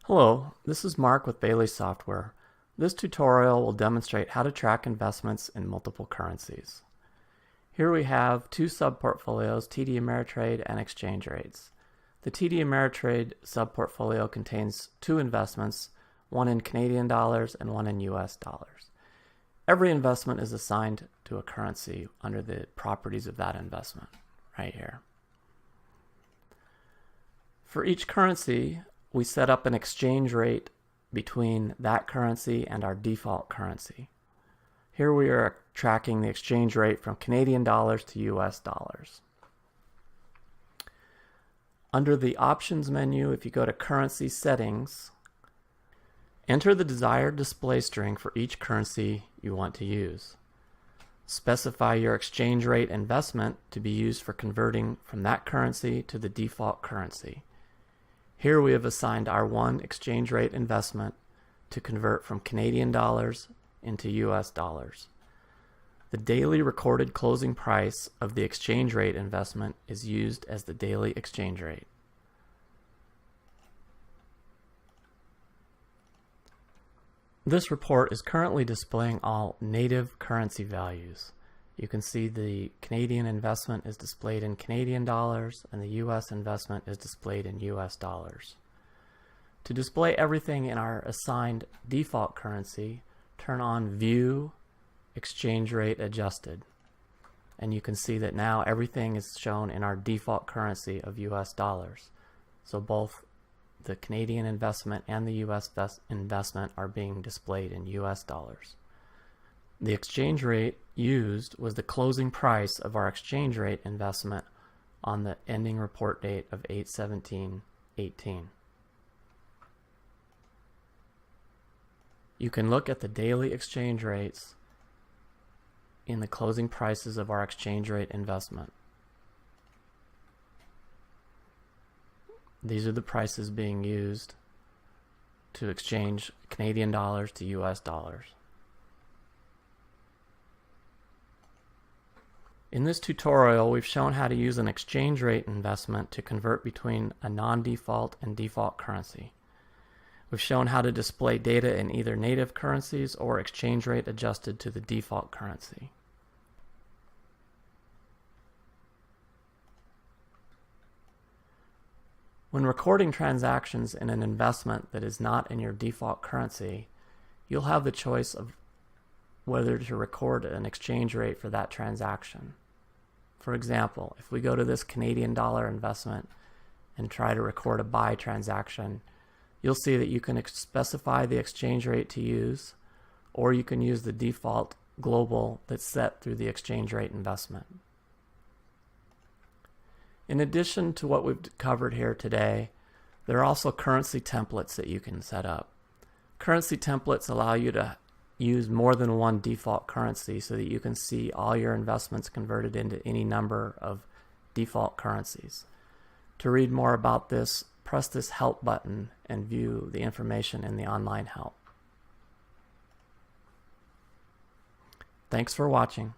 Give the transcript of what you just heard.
Hello, this is Mark with Bailey Software. This tutorial will demonstrate how to track investments in multiple currencies. Here we have two sub-portfolios, TD Ameritrade and exchange rates. The TD Ameritrade sub-portfolio contains two investments, one in Canadian dollars and one in US dollars. Every investment is assigned to a currency under the properties of that investment, right here. For each currency, we set up an exchange rate between that currency and our default currency. Here we are tracking the exchange rate from Canadian dollars to US dollars. Under the options menu, if you go to currency settings, enter the desired display string for each currency you want to use. Specify your exchange rate investment to be used for converting from that currency to the default currency. Here we have assigned our one exchange rate investment to convert from Canadian dollars into US dollars. The daily recorded closing price of the exchange rate investment is used as the daily exchange rate. This report is currently displaying all native currency values. You can see the Canadian investment is displayed in Canadian dollars and the US investment is displayed in US dollars. To display everything in our assigned default currency, turn on View Exchange Rate Adjusted. And you can see that now everything is shown in our default currency of US dollars. So both the Canadian investment and the US investment are being displayed in US dollars. The exchange rate used was the closing price of our exchange rate investment on the ending report date of 8/17/18. You can look at the daily exchange rates in the closing prices of our exchange rate investment. These are the prices being used to exchange Canadian dollars to US dollars. In this tutorial, we've shown how to use an exchange rate investment to convert between a non-default and default currency. We've shown how to display data in either native currencies or exchange rate adjusted to the default currency. When recording transactions in an investment that is not in your default currency, you'll have the choice of whether to record an exchange rate for that transaction. For example, if we go to this Canadian dollar investment and try to record a buy transaction, you'll see that you can specify the exchange rate to use, or you can use the default global that's set through the exchange rate investment. In addition to what we've covered here today, there are also currency templates that you can set up. Currency templates allow you to use more than one default currency so that you can see all your investments converted into any number of default currencies. To read more about this, press this Help button and view the information in the online help. Thanks for watching.